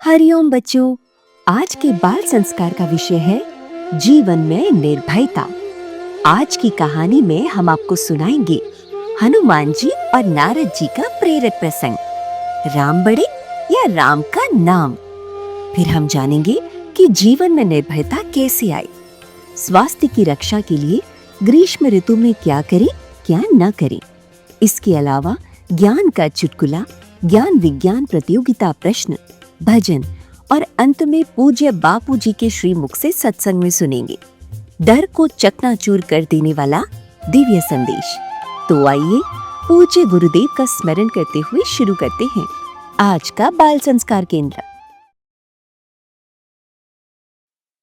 हरिओम बच्चों, आज के बाल संस्कार का विषय है जीवन में निर्भयता। आज की कहानी में हम आपको सुनाएंगे हनुमान जी और नारद जी का प्रेरक प्रसंग, राम बड़े या राम का नाम। फिर हम जानेंगे कि जीवन में निर्भयता कैसे आई, स्वास्थ्य की रक्षा के लिए ग्रीष्म ऋतु में क्या करें क्या न करें। इसके अलावा ज्ञान का चुटकुला, ज्ञान विज्ञान प्रतियोगिता प्रश्न, भजन और अंत में पूज्य बापू जी के श्रीमुख से सत्संग में सुनेंगे डर को चकनाचूर कर देने वाला दिव्य संदेश। तो आइए पूज्य गुरुदेव का स्मरण करते हुए शुरू करते हैं आज का बाल संस्कार केंद्र।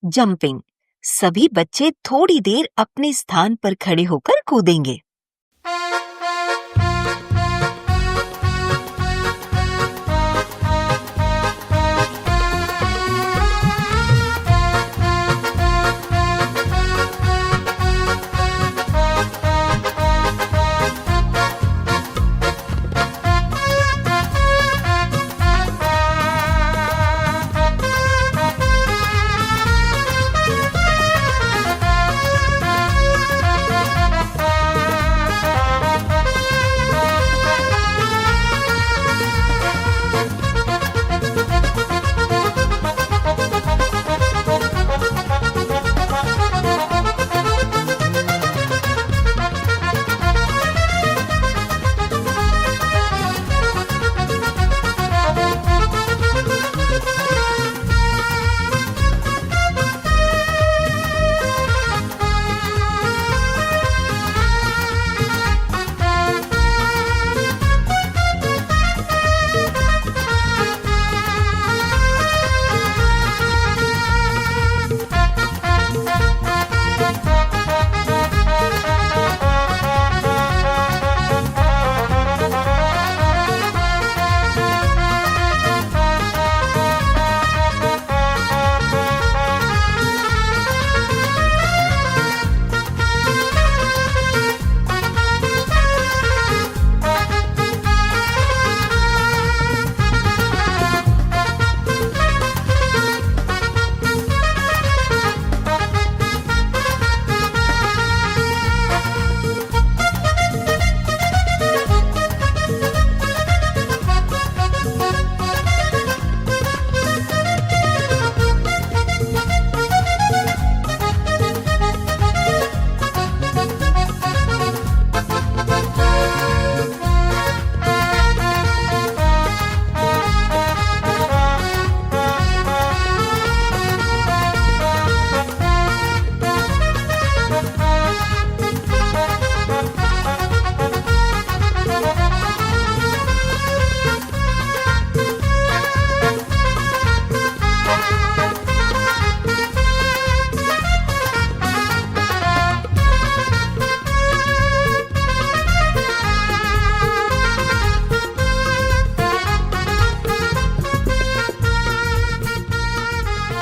जंपिंग। सभी बच्चे थोड़ी देर अपने स्थान पर खड़े होकर कूदेंगे।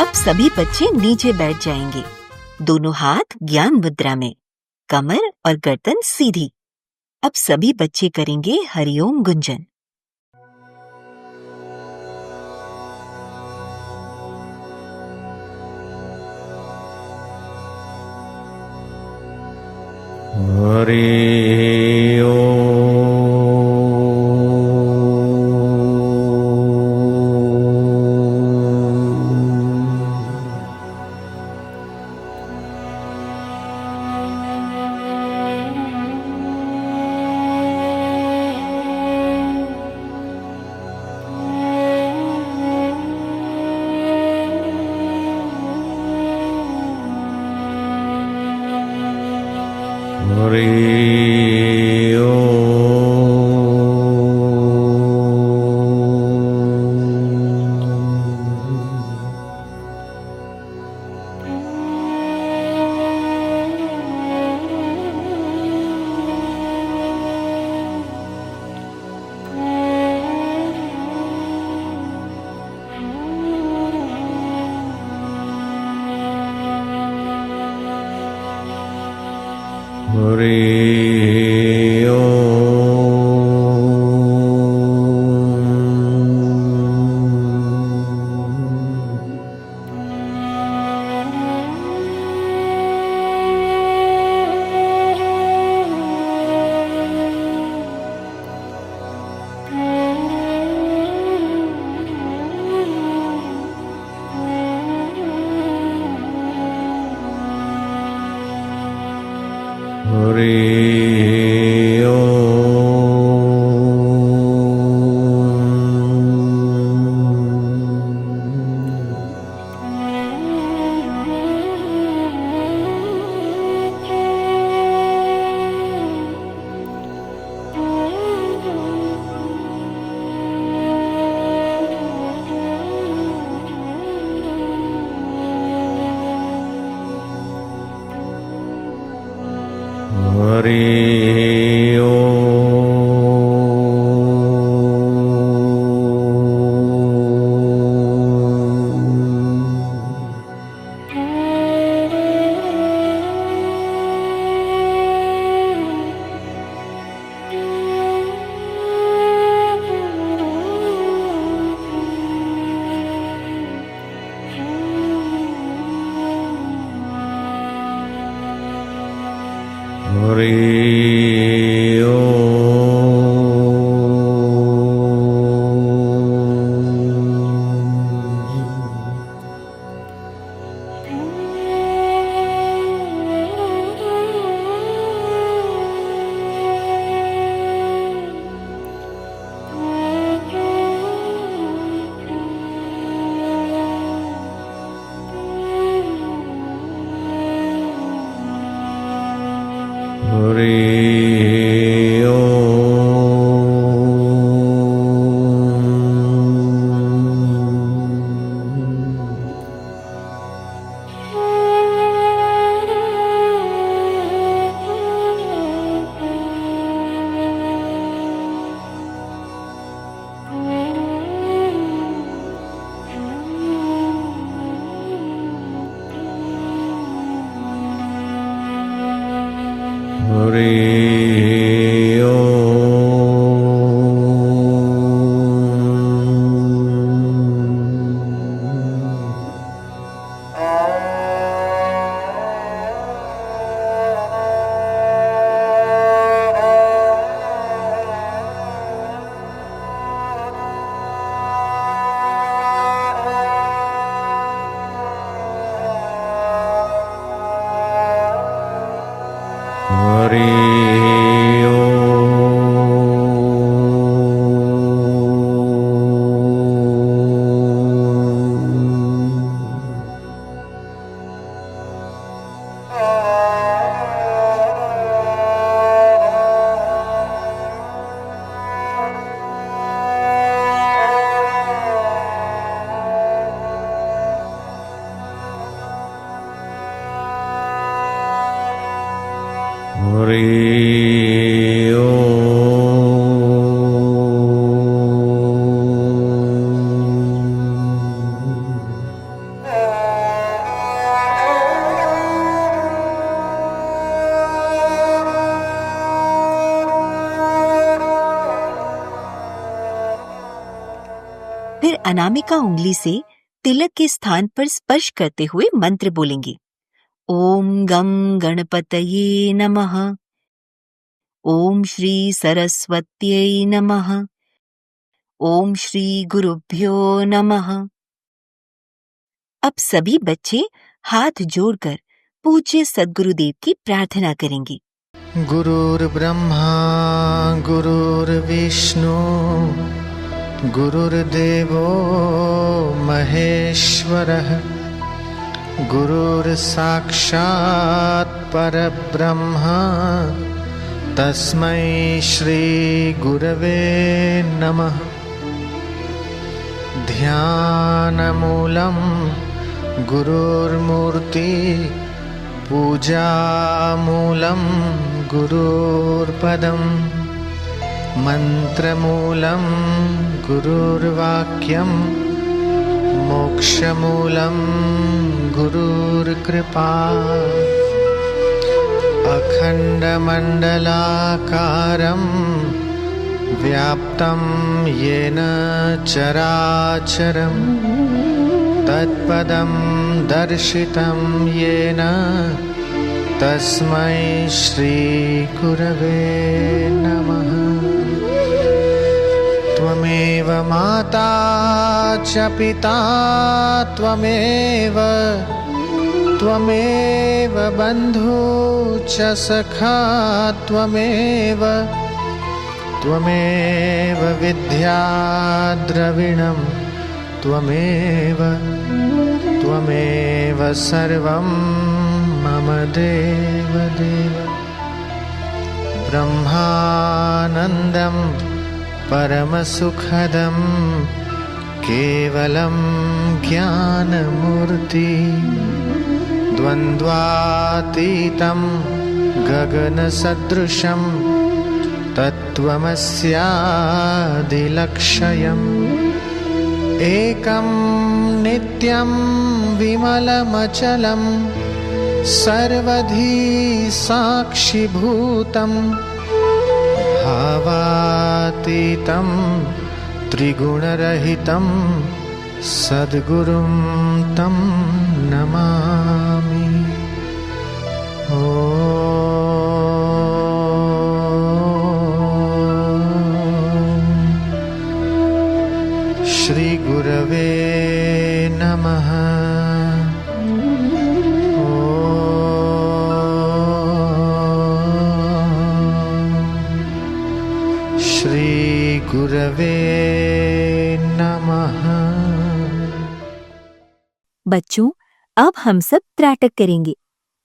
अब सभी बच्चे नीचे बैठ जाएंगे, दोनों हाथ ज्ञान मुद्रा में, कमर और गर्दन सीधी। अब सभी बच्चे करेंगे हरिओम गुंजन। हरि ओम। हरि ओम। हरि फिर अनामिका उंगली से तिलक के स्थान पर स्पर्श करते हुए मंत्र बोलेंगे। ओम गम गणपतये नमः। ओम श्री सरस्वत्यै नमः। ओम श्री गुरुभ्यो नमः। अब सभी बच्चे हाथ जोड़कर पूज्य सद्गुरुदेव की प्रार्थना करेंगे। गुरुर्ब्रह्मा गुरुर्विष्णु गुरुर्देवो महेश्वरः गुरुर्साक्षात् परब्रह्म तस्मै श्री गुरवे नमः। ध्यानमूलं गुरुर्मूर्ति पूजामूलं गुरुर्पदम् मन्त्रमूलं गुरुर्वाक्यं मोक्षमूलं गुरुर्कृपा। अखण्डमण्डलाकारं व्याप्तं येन चराचरं तत्पदं दर्शितं येन तस्मै श्रीगुरवे नमः। त्वमेव माता च पिता त्वमेव त्वमेव बन्धु च सखा त्वमेव त्वमेव विद्या द्रविणं त्वमेव त्वमेव सर्वं मम देवदेव ब्रह्मानन्दं परमसुखदं केवलं ज्ञानमूर्ति द्वन्द्वातीतं गगनसदृशं तत्त्वमस्यादिलक्ष्यम् एकं नित्यं विमलमचलं सर्वधी साक्षिभूतं भावातीतं त्रिगुणरहितं सद्गुरुं तं नमामि। श्री गुरवे नमः। श्री गुरवे नमः। बच्चों, अब हम सब त्राटक करेंगे।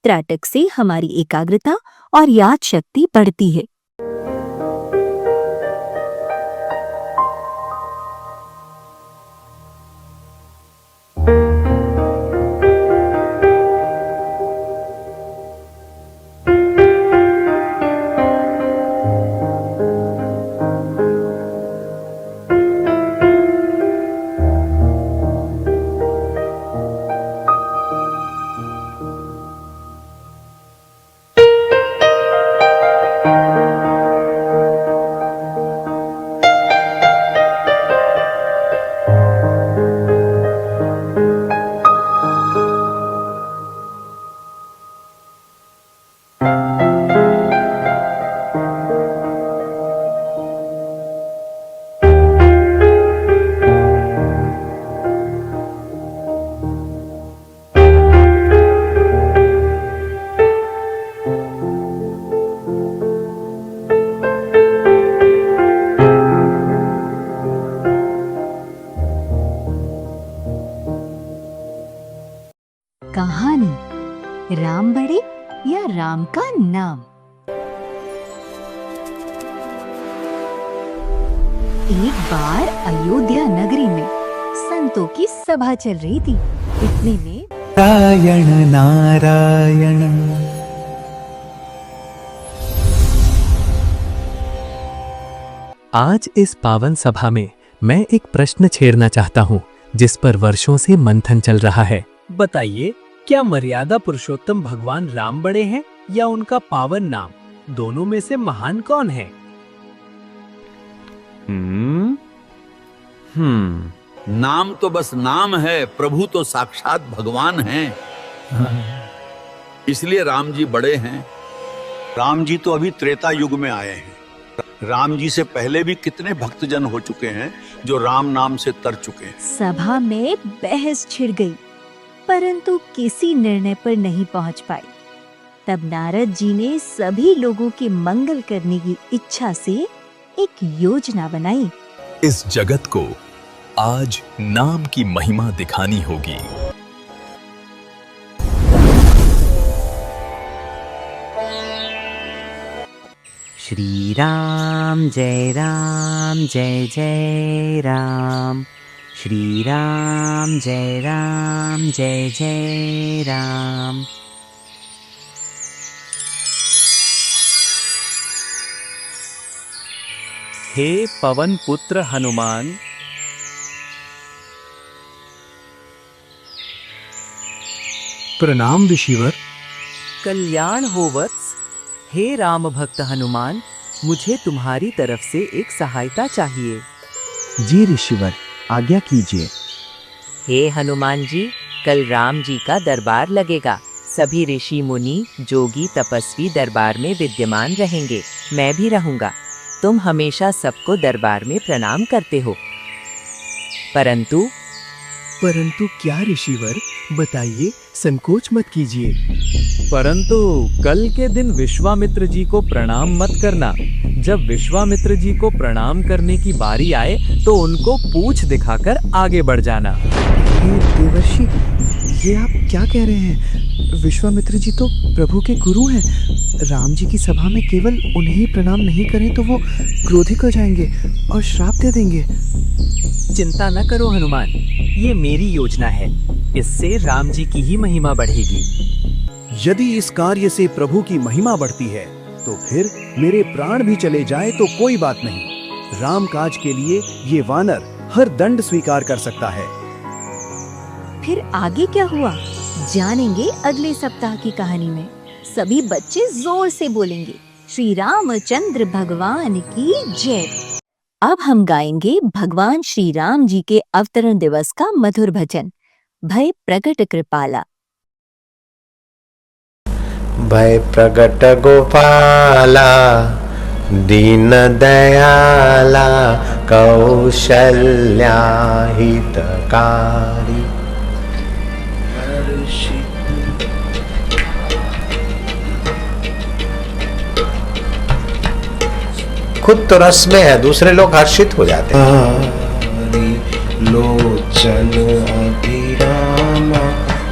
त्राटक से हमारी एकाग्रता और याद शक्ति बढ़ती है। कहानी राम बड़े या राम का नाम। एक बार अयोध्या नगरी में संतों की सभा चल रही थी। इतने में नारायण नारायण। आज इस पावन सभा में मैं एक प्रश्न छेड़ना चाहता हूँ जिस पर वर्षों से मंथन चल रहा है। बताइए, क्या मर्यादा पुरुषोत्तम भगवान राम बड़े हैं या उनका पावन नाम? दोनों में से महान कौन है? नाम तो बस नाम है, प्रभु तो साक्षात भगवान हैं। इसलिए राम जी बड़े हैं। राम जी तो अभी त्रेता युग में आए हैं। राम जी से पहले भी कितने भक्तजन हो चुके हैं जो राम नाम से तर चुके हैं। सभा में बहस छिड़ गई, परंतु किसी निर्णय पर नहीं पहुंच पाई। तब नारद जी ने सभी लोगों के मंगल करने की इच्छा से एक योजना बनाई। इस जगत को आज नाम की महिमा दिखानी होगी। श्री राम जय जय राम। श्री राम जय जय राम। हे पवन पुत्र हनुमान, प्रणाम ऋषिवर। कल्याण हो वत्स। हे राम भक्त हनुमान, मुझे तुम्हारी तरफ से एक सहायता चाहिए। जी ऋषिवर, आज्ञा कीजिए। हे हनुमान जी, कल राम जी का दरबार लगेगा। सभी ऋषि मुनि जोगी तपस्वी दरबार में विद्यमान रहेंगे। मैं भी रहूंगा। तुम हमेशा सबको दरबार में प्रणाम करते हो, परंतु क्या ऋषिवर, बताइए, संकोच मत कीजिए। परंतु कल के दिन विश्वामित्र जी को प्रणाम मत करना। जब विश्वामित्र जी को प्रणाम करने की बारी आए तो उनको पूंछ दिखाकर आगे बढ़ जाना। हे देवर्षि, ये आप क्या कह रहे हैं? विश्वामित्र जी तो प्रभु के गुरु हैं। राम जी की सभा में केवल उन्हें ही प्रणाम नहीं करें तो वो क्रोधित हो जाएंगे और श्राप दे देंगे। चिंता न करो हनुमान, ये मेरी योजना है। इससे राम जी की ही महिमा बढ़ेगी। यदि इस कार्य से प्रभु की महिमा बढ़ती है तो फिर मेरे प्राण भी चले जाए तो कोई बात नहीं। राम काज के लिए ये वानर हर दंड स्वीकार कर सकता है। फिर आगे क्या हुआ जानेंगे अगले सप्ताह की कहानी में। सभी बच्चे जोर से बोलेंगे, श्री रामचंद्र भगवान की जय। अब हम गाएंगे भगवान श्री राम जी के अवतरण दिवस का मधुर भजन, भय प्रगट कृपाला। भय प्रगट गोपाला, दीन दयाला, कौशल्या हितकारी। खुद तो रस में है, दूसरे लोग हर्षित हो जाते हैं। लोचन अभिरामा,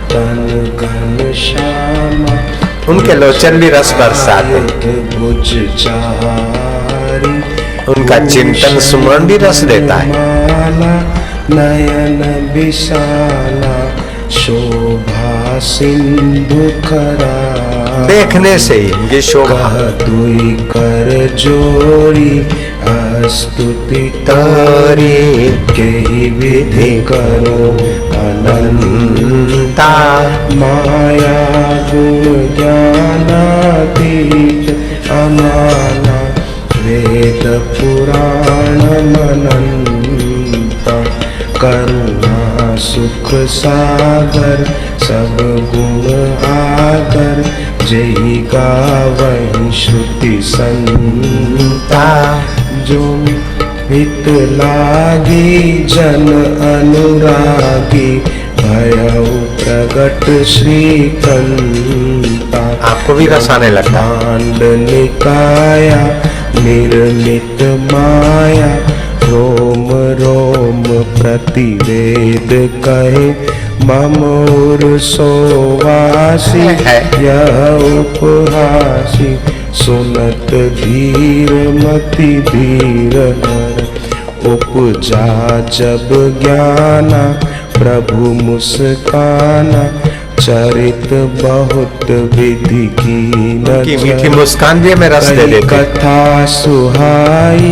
तन घन श्यामा, उनके लोचन भी रस बरसाते, भुज चारी, उनका चिंतन सुमरण भी रस देता है। नयन विशाला, शोभा सिंधु खरा, देखने से ही ये शोभा। दुई कर जोड़ी, स्तुति तारी, के विधि करो अनंता। माया गुण ज्ञानातीत अमाना, वेद पुराण मनंता। करुणा सुख सागर, सब गुण आदर, जय गावहि श्रुति संता। जो हित लागी जन अनुरागी, भयउ प्रगट श्रीकंता। आपको भी रस आने लगता। पांड निकाया, निर्मित माया, रोम रोम प्रतिवेद कहे, ममोर सोवासी, यह उपहासी। सुनत धीर मति धीर नर, उपजा जब ज्ञाना, प्रभु मुस्काना। चरित बहुत विधि की मीठी मुस्कान भी में रस दे देते। कथा सुहाई,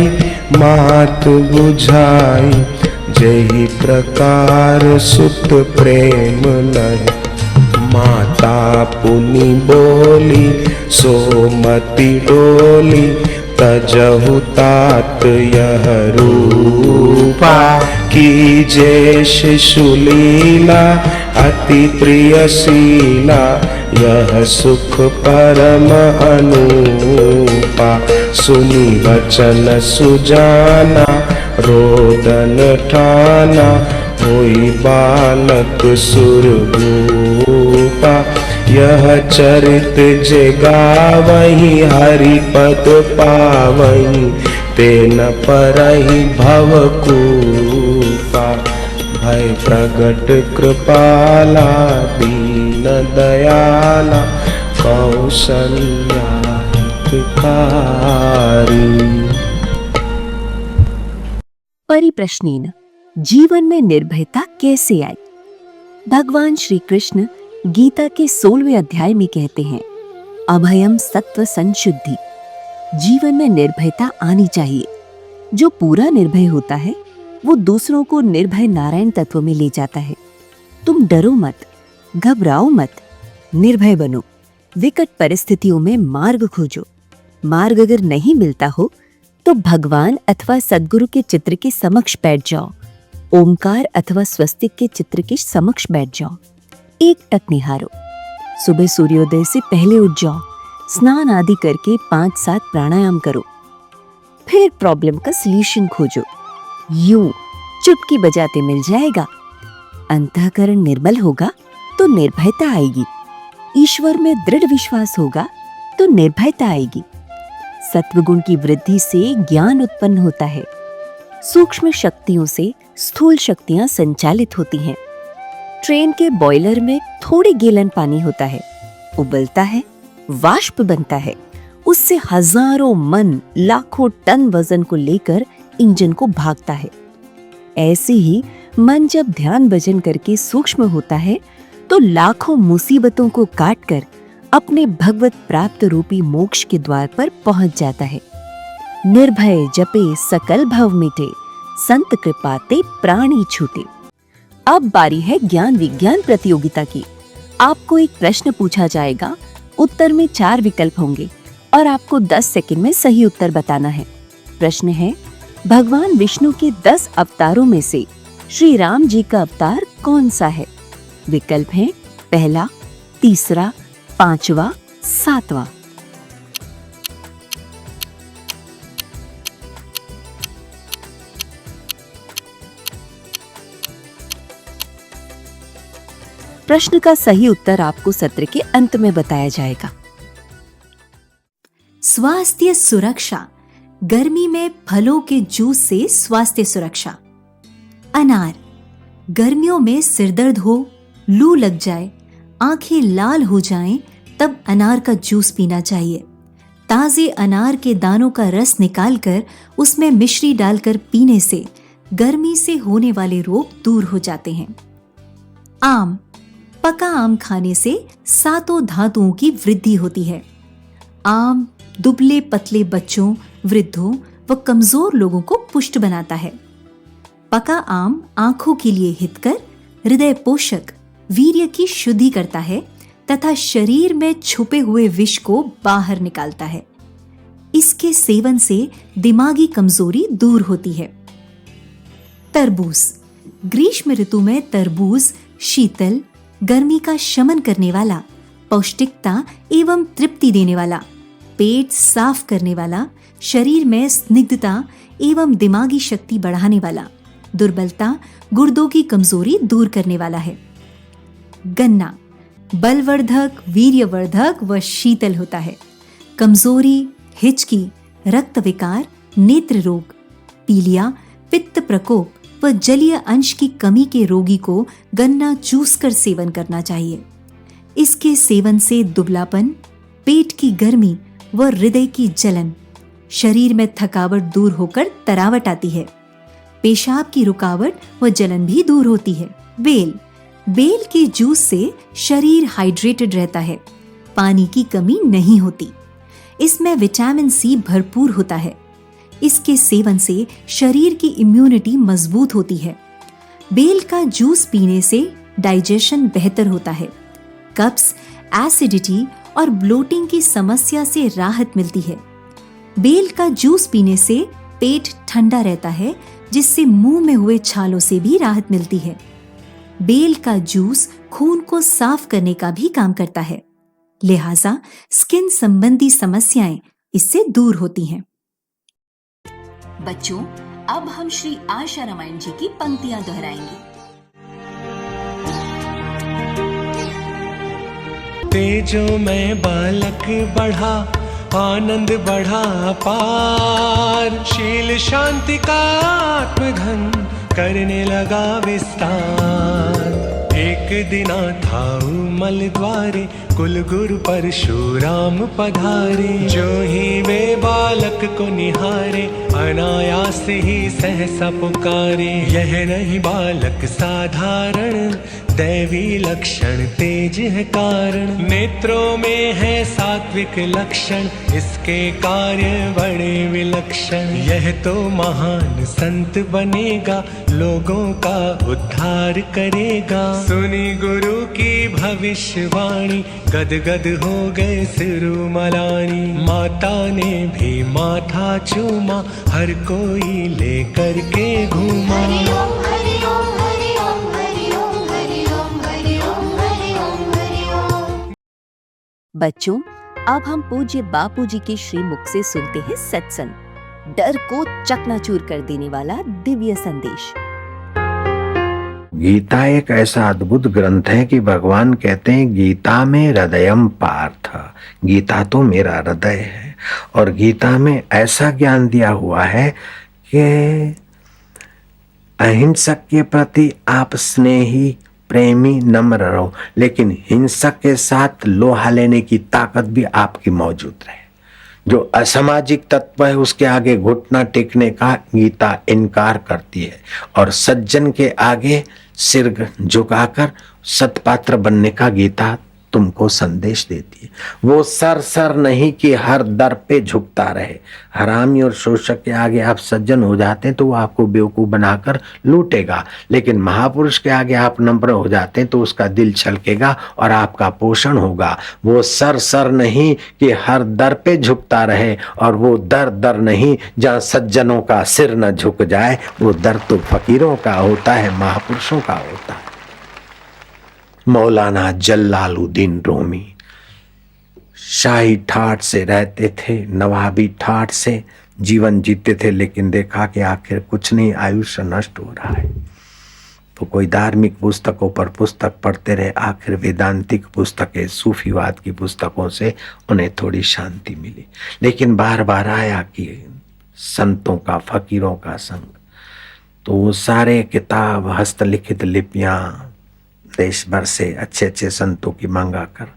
मात बुझाई, जही प्रकार सुत प्रेम लय। माता पुनि बोली, सोमति डोली, तजहु तात यह रूपा। कीजे शिशुलीला, अति प्रियशीला, यह सुख परम अनुपा। सुनी वचन सुजाना, रोदन ठाना, होई बालक सुरभूपा। यह चरित जे गावहि, हरि पद पावहि, तेन परहि भवकूपा। भय प्रगट कृपाला, दीन दयाला, कौशल्या हितकारी। परिप्रश्नेन जीवन में निर्भयता कैसे आई? भगवान श्री कृष्ण गीता के 16वें अध्याय में कहते हैं, अभयम सत्व संशुद्धि। जीवन में निर्भयता आनी चाहिए। जो पूरा निर्भय होता है वो दूसरों को निर्भय नारायण तत्व में ले जाता है। तुम डरो मत, घबराओ मत, निर्भय बनो। विकट परिस्थितियों में मार्ग खोजो। मार्ग अगर नहीं मिलता हो तो भगवान अथवा सद्गुरु के चित्र के समक्ष बैठ जाओ। ओमकार अथवा स्वस्तिक के चित्र के समक्ष बैठ जाओ। एक टक निहारो। सुबह सूर्योदय से पहले उठ जाओ। स्नान आदि करके 5-7 प्राणायाम करो। फिर प्रॉब्लम का सलूशन खोजो। यूं चुटकी बजाते मिल जाएगा। अंतःकरण निर्मल होगा तो निर्भयता आएगी। ईश्वर में दृढ़ विश्वास होगा तो निर्भयता आएगी। सत्वगुण की वृद्धि से ज्ञान उत्पन्न होता है। सूक्ष्म शक्तियों से स्थूल शक्तियां संचालित होती हैं। ट्रेन के बॉयलर में थोड़ी गैलन पानी होता है, उबलता है, वाष्प बनता है, उससे हजारों मन, लाखों टन वजन को लेकर इंजन को भागता है। ऐसे ही मन जब ध्यान भजन करके सूक्ष्म होता है तो लाखों मुसीबतों को काटकर अपने भगवत प्राप्त रूपी मोक्ष के द्वार पर पहुंच जाता है। निर्भय जपे सकल भव मिटे, संत कृपाते प्राणी छूटे। अब बारी है ज्ञान विज्ञान प्रतियोगिता की। आपको एक प्रश्न पूछा जाएगा, उत्तर में 4 विकल्प होंगे और आपको 10 सेकंड में सही उत्तर बताना है। प्रश्न है, भगवान विष्णु के 10 अवतारों में से श्री राम जी का अवतार कौन सा है? विकल्प हैं पहला, तीसरा, 5वां, 7वां। प्रश्न का सही उत्तर आपको सत्र के अंत में बताया जाएगा। स्वास्थ्य सुरक्षा। गर्मी में फलों के जूस से स्वास्थ्य सुरक्षा। अनार। गर्मियों में सिरदर्द हो, लू लग जाए, आंखें लाल हो जाएं, तब अनार का जूस पीना चाहिए। ताजे अनार के दानों का रस निकालकर उसमें मिश्री डालकर पीने से गर्मी से होने वाले रोग दूर हो जाते हैं। आम। पका आम खाने से 7 धातुओं की वृद्धि होती है। आम दुबले पतले बच्चों, वृद्धों व कमजोर लोगों को पुष्ट बनाता है। पका आम आंखों के लिए हितकर, हृदय पोषक, वीर्य की शुद्धि करता है तथा शरीर में छुपे हुए विष को बाहर निकालता है। इसके सेवन से दिमागी कमजोरी दूर होती है। तरबूज। ग्रीष्म ऋतु में तरबूज शीतल, गर्मी का शमन करने वाला, पौष्टिकता एवं तृप्ति देने वाला, पेट साफ करने वाला, शरीर में स्निग्धता एवं दिमागी शक्ति बढ़ाने वाला, दुर्बलता, गुर्दों की कमजोरी दूर करने वाला है। गन्ना बलवर्धक, वीर्यवर्धक व शीतल होता है। कमजोरी, हिचकी, रक्त विकार, नेत्र रोग, पीलिया, पित्त प्रकोप व जलीय अंश की कमी के रोगी को गन्ना चूस कर सेवन करना चाहिए। इसके सेवन से दुबलापन, पेट की गर्मी व हृदय की जलन, शरीर में थकावट दूर होकर तरावट आती है। पेशाब की रुकावट व जलन भी दूर होती है। बेल। बेल के जूस से शरीर हाइड्रेटेड रहता है, पानी की कमी नहीं होती। इसमें विटामिन सी भरपूर होता है। इसके सेवन से शरीर की इम्यूनिटी मजबूत होती है। बेल का जूस पीने से डाइजेशन बेहतर होता है। कब्ज, एसिडिटी और ब्लोटिंग की समस्या से राहत मिलती है। बेल का जूस पीने से पेट ठंडा रहता है, जिससे मुंह में हुए छालों से भी राहत मिलती है। बेल का जूस खून को साफ करने का भी काम करता है, लिहाजा स्किन संबंधी समस्याएं इससे दूर होती हैं। बच्चों, अब हम श्री आशा रामायण जी की पंक्तियां दोहराएंगे। तेजो में बालक बढ़ा, आनंद बढ़ा पार, शील शांति का आत्मधन करने लगा विस्तार। एक दिना था मल द्वारे, कुल गुरु परशुराम पधारे। जो ही वे बालक को निहारे, अनायास ही सहसा पुकारे। यह नहीं बालक साधारण, दैवी लक्षण तेज है कारण। नेत्रों में है सात्विक लक्षण, इसके कार्य बड़े विलक्षण। यह तो महान संत बनेगा, लोगों का उद्धार करेगा। सुनी गुरु की भविष्यवाणी, गदगद हो गए सिरुमलानी। माता ने भी माथा चूमा, हर कोई लेकर के घूमा। बच्चों, अब हम पूज्य बापू जी के श्री मुख से सुनते हैं सत्संग, डर को चकनाचूर कर देने वाला दिव्य संदेश। गीता एक ऐसा अद्भुत ग्रंथ है कि भगवान कहते हैं गीता में हृदयम पार्थ, गीता तो मेरा हृदय है। और गीता में ऐसा ज्ञान दिया हुआ है कि अहिंसक के प्रति आप स्नेही प्रेमी नम्र रहो, लेकिन हिंसक के साथ लोहा लेने की ताकत भी आपकी मौजूद रहे। जो असामाजिक तत्व है उसके आगे घुटना टेकने का गीता इनकार करती है, और सज्जन के आगे सिर झुकाकर सत्पात्र बनने का गीता तुमको संदेश देती है। वो सर नहीं कि हर दर पे झुकता रहे। हरामी और शोषक के आगे आप सज्जन हो जाते हैं तो वो आपको बेवकूफ बनाकर लूटेगा, लेकिन महापुरुष के आगे आप नम्र हो जाते हैं तो उसका दिल छलकेगा और आपका पोषण होगा। वो सर नहीं कि हर दर पे झुकता रहे, और वो दर नहीं जहाँ सज्जनों का सिर न झुक जाए। वो दर तो फकीरों का होता है, महापुरुषों का होता है। मौलाना जलालुद्दीन रूमी शाही ठाठ से रहते थे, नवाबी ठाठ से जीवन जीते थे, लेकिन देखा कि आखिर कुछ नहीं, आयुष्य नष्ट हो रहा है। तो कोई धार्मिक पुस्तकों पर पुस्तक पढ़ते रहे, आखिर वेदांतिक पुस्तकें, सूफीवाद की पुस्तकों से उन्हें थोड़ी शांति मिली। लेकिन बार बार आया कि संतों का, फकीरों का संग, तो वो सारे किताब, हस्तलिखित लिपियां देश भर से अच्छे अच्छे संतों की मंगा कर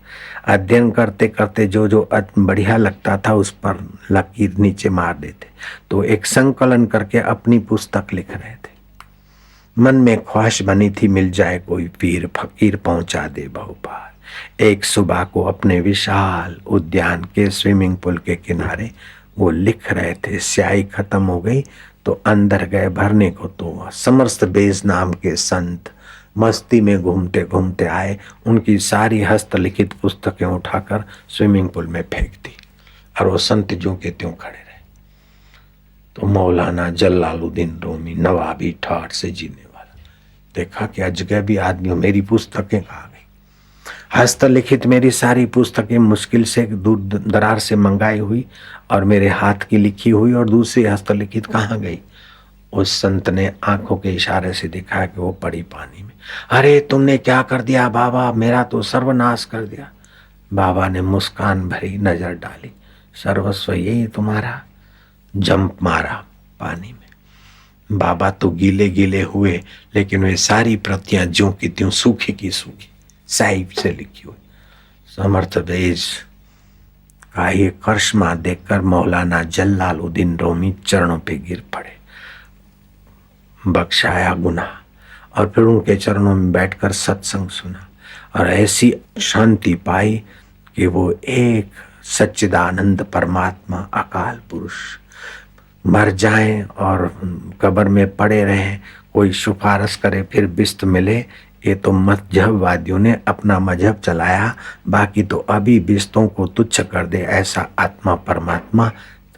अध्ययन करते करते जो बढ़िया लगता था उस पर लकीर नीचे मार देते। तो एक संकलन करके अपनी पुस्तक लिख रहे थे। मन में ख्वाहिश बनी थी मिल जाए कोई पीर फकीर पहुंचा दे बहुपार। एक सुबह को अपने विशाल उद्यान के स्विमिंग पूल के किनारे वो लिख रहे थे। स्याही खत्म हो गई तो अंदर गए भरने को, तो समस्त बेज नाम के संत मस्ती में घूमते घूमते आए। उनकी सारी हस्तलिखित पुस्तकें उठाकर स्विमिंग पूल में फेंक दी और वो संत ज्यों के त्यों खड़े रहे। तो मौलाना जलालुद्दीन रूमी नवाबी ठाठ से जीने वाला देखा कि अजगैबी आदमियों, मेरी पुस्तकें कहाँ गई? हस्तलिखित मेरी सारी पुस्तकें मुश्किल से दूर दरार से मंगाई हुई और मेरे हाथ की लिखी हुई, और दूसरी हस्तलिखित कहाँ गई? उस संत ने आंखों के इशारे से दिखाया कि वो पड़ी पानी में। अरे तुमने क्या कर दिया बाबा, मेरा तो सर्वनाश कर दिया। बाबा ने मुस्कान भरी नजर डाली, सर्वस्व यही तुम्हारा? जंप मारा पानी में। बाबा तो गीले गीले हुए, लेकिन वे सारी प्रतियां ज्यों की त्यों सूखी की सूखी साहिब से लिखी हुई। समर्थ बेज का ये करिश्मा देखकर मौलाना जलालुद्दीन रूमी चरणों पे गिर पड़े, बख्शाया गुनाह, और फिर उनके चरणों में बैठकर सत्संग सुना और ऐसी शांति पाई कि वो एक सच्चिदानंद परमात्मा अकाल पुरुष मर जाएं और कब्र में पड़े रहें, कोई सिफारिश करे फिर बिस्त मिले, ये तो मजहबवादियों ने अपना मजहब चलाया। बाकी तो अभी बिस्तों को तुच्छ कर दे ऐसा आत्मा परमात्मा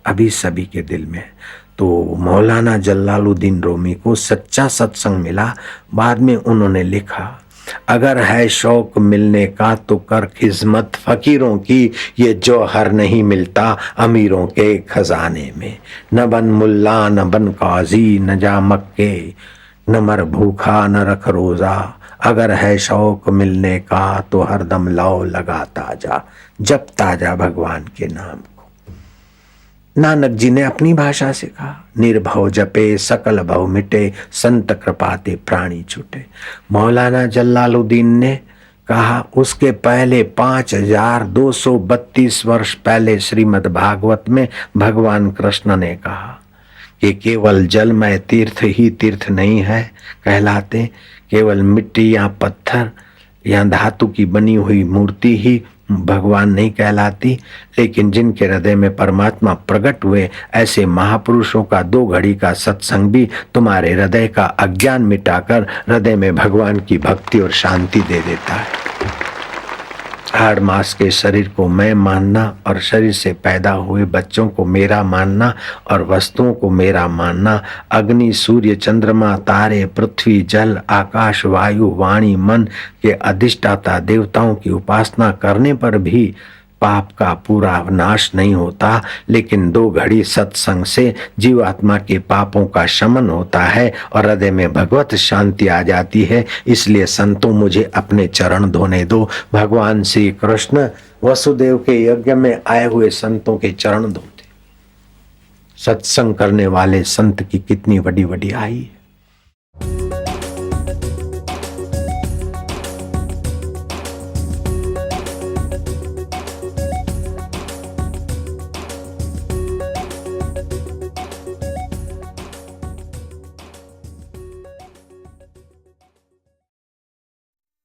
अभी सभी के दिल में है। तो मौलाना जलालुद्दीन रूमी को सच्चा सत्संग मिला। बाद में उन्होंने लिखा, अगर है शौक मिलने का तो कर खिदमत फकीरों की, ये जौहर नहीं मिलता अमीरों के खजाने में। न बन मुल्ला न बन काजी, न जा मक्के न मर भूखा न रख रोजा। अगर है शौक मिलने का तो हरदम लाओ लगाता जा, जपता जा भगवान के नाम को। नानक जी ने अपनी भाषा से कहा, निर्भव जपे सकल भव मिटे, संत कृपाते प्राणी छूटे। मौलाना जलालुद्दीन ने कहा, उसके पहले 5232 वर्ष पहले श्रीमद् भागवत में भगवान कृष्ण ने कहा कि केवल जलमय तीर्थ ही तीर्थ नहीं है कहलाते, केवल मिट्टी या पत्थर या धातु की बनी हुई मूर्ति ही भगवान नहीं कहलाती, लेकिन जिनके हृदय में परमात्मा प्रकट हुए ऐसे महापुरुषों का 2 घड़ी का सत्संग भी तुम्हारे हृदय का अज्ञान मिटाकर हृदय में भगवान की भक्ति और शांति दे देता है। हाड़ मास के शरीर को मैं मानना और शरीर से पैदा हुए बच्चों को मेरा मानना और वस्तुओं को मेरा मानना, अग्नि सूर्य चंद्रमा तारे पृथ्वी जल आकाश वायु वाणी मन के अधिष्ठाता देवताओं की उपासना करने पर भी पाप का पूरा नाश नहीं होता, लेकिन 2 घड़ी सत्संग से जीवात्मा के पापों का शमन होता है और हृदय में भगवत शांति आ जाती है। इसलिए संतों, मुझे अपने चरण धोने दो। भगवान श्री कृष्ण वसुदेव के यज्ञ में आए हुए संतों के चरण धोते। सत्संग करने वाले संत की कितनी बड़ी वडियाई है।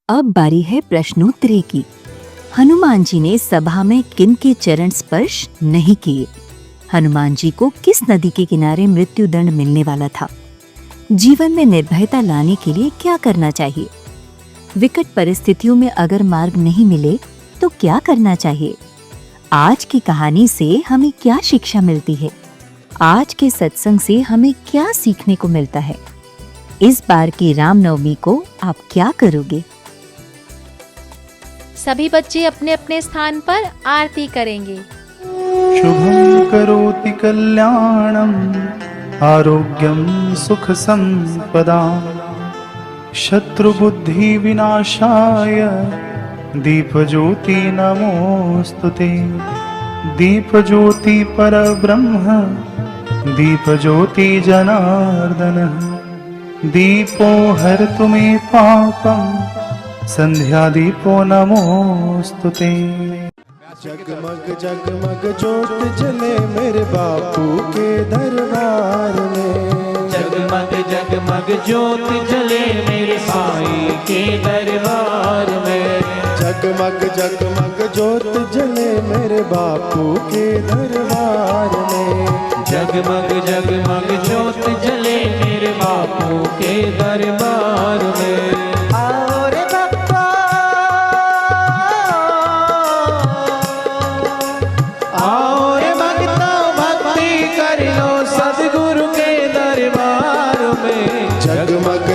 अब बारी है प्रश्नोत्तरी की। हनुमान जी ने सभा में किन के चरण स्पर्श नहीं किए? हनुमान जी को किस नदी के किनारे मृत्यु दंड मिलने वाला था? जीवन में निर्भयता लाने के लिए क्या करना चाहिए? विकट परिस्थितियों में अगर मार्ग नहीं मिले तो क्या करना चाहिए? आज की कहानी से हमें क्या शिक्षा मिलती है? आज के सत्संग से हमें क्या सीखने को मिलता है? इस बार की रामनवमी को आप क्या करोगे? सभी बच्चे अपने अपने स्थान पर आरती करेंगे। शुभं करोति कल्याणं आरोग्यं सुख संपदा शत्रुबुद्धि विनाशाय दीपज्योति नमोस्तुते। दीपज्योति परब्रह्म दीपज्योति जनार्दन दीपो हरतु मे पापं संध्या दीपो नमोस्तुते। जगमग जगमग जोत जले मेरे बापू के दरबार में। जगमग जगमग जोत जले मेरे साईं के दरबार में। जगमग जगमग जोत जले मेरे बापू के दरबार में। जगमग जगमग जोत जले मेरे बापू के दरबार में।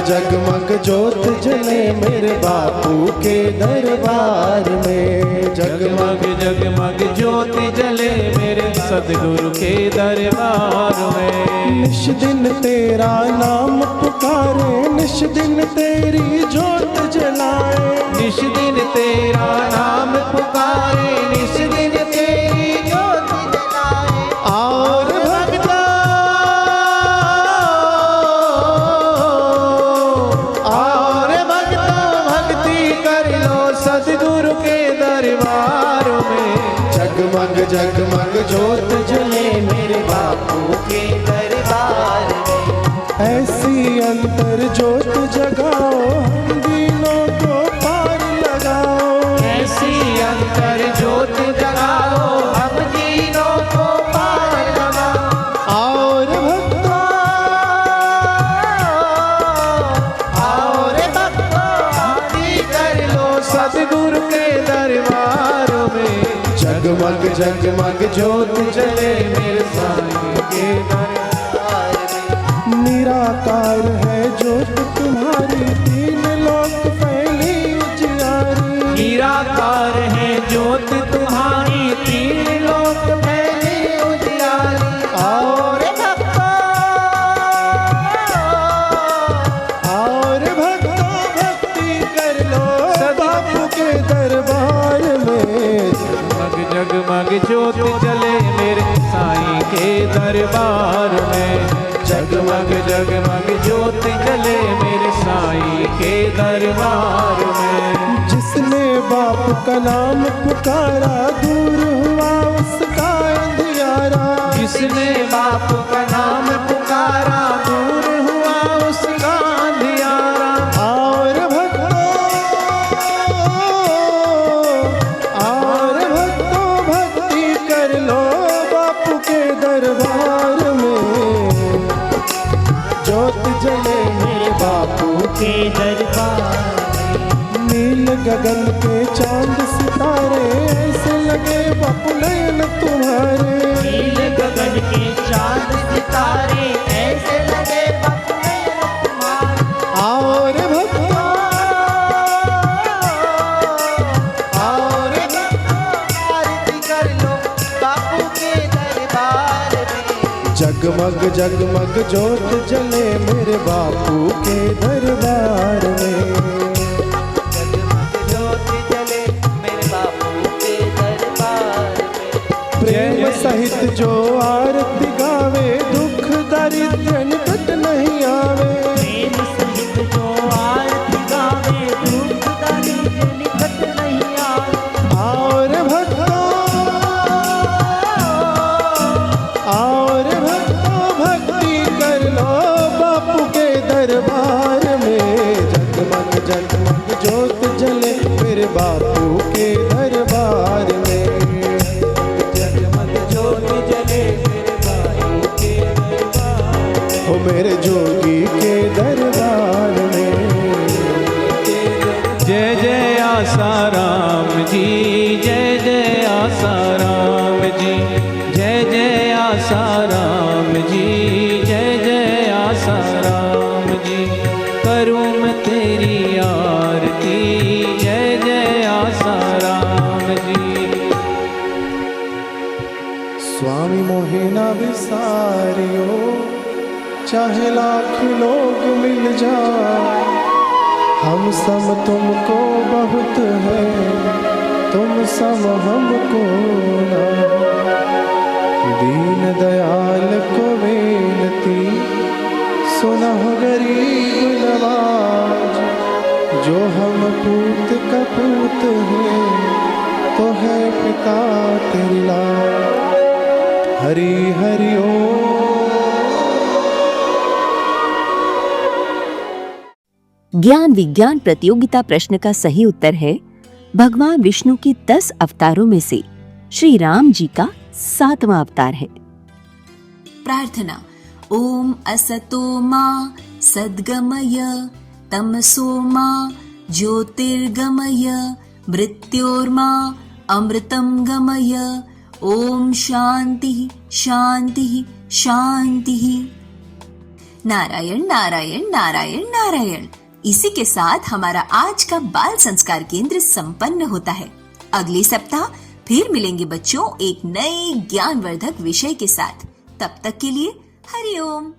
जगमग जोत जले मेरे बापू के दरबार में। जगमग जगमग जोत जले मेरे सदगुरु के दरबार में। निश दिन तेरा नाम पुकारे निश दिन तेरी जोत जलाए। निश दिन तेरा नाम पुकारे निश दिन तेरी जोत जलाए। और जगमग जोत जले मेरे बापू के दरबार में। ऐसी अंतर जोत जगाओ हम दिनों को पार लगाओ। ऐसी अंतर जोत जगाओ हम दिनों को पार लगाओ। और भक्ति कर लो सदगुरु के दरबार में। जगमग जगमग जोत जले मेरे साईं के दरबार में। निराकार है जोत तुम्हारी तीन लोक फैली उजियारी। निराकार है जोत तुम्हारी तीन लोक फैली उजियारी। और भक्ति कर लो बापू के दरबार में। जगमग जोत जले मेरे साईं के दरबार में। जगमग जगमग जोत जले मेरे साईं के दरबार में। जिसने बाप का नाम पुकारा दूर हुआ उसका अंधियारा। जिसने बाप का नाम पुकारा दूर हुआ उसका अंधियारा। दरबार में जोत जले मेरे बापू के दरबार में। नील गगन के चांद सितारे ऐसे लगे बापू नयन तुम्हारे। नील गगन के चांद सितारे ऐसे लगे बापू नयन तुम्हारे। और जगमग जगमग ज्योत जले मेरे बापू के दरबार में। प्रेम सहित जो आरती गावे दुख दरिद्र निकट नहीं आवे। प्रेम सहित जो आरती गावे दुख दरिद्र निकट नहीं आवे। और भक्तों भक्ति कर लो बापू के दरबार में। जगमग जगमग ज्योत जले मेरे बापू के दरबार में। जगमग ज्योत जले मेरे बापू के दरबार, हो मेरे जोगी के दरबार में। जय जय आसाराम जी, जय जय आसाराम जी, जय जय आसाराम जी, जय जय आसाराम जी। करूँ मैं तेरी आरती, जय जय आसाराम जी। स्वामी मोहे ना विसारियो, चाहे लाख लोग मिल जाए। हम सम तुमको बहुत है, तुम सम हमको ना। दीन दयाल को विनती सुनह गरीब नवाज। जो हम पूत का पूत है तो है पिता तेरी लाज। हरि हरि ओम। ज्ञान विज्ञान प्रतियोगिता प्रश्न का सही उत्तर है भगवान विष्णु के 10 अवतारों में से श्री राम जी का 7वां अवतार है। प्रार्थना। ओम असतो मा सद्गमय तमसो मा ज्योतिर्गमय मृत्योर्मा अमृतं गमय। ओम शांति शांति शांति। नारायण नारायण नारायण नारायण। इसी के साथ हमारा आज का बाल संस्कार केंद्र संपन्न होता है। अगले सप्ताह फिर मिलेंगे बच्चों एक नए ज्ञानवर्धक विषय के साथ। तब तक के लिए हरि ओम।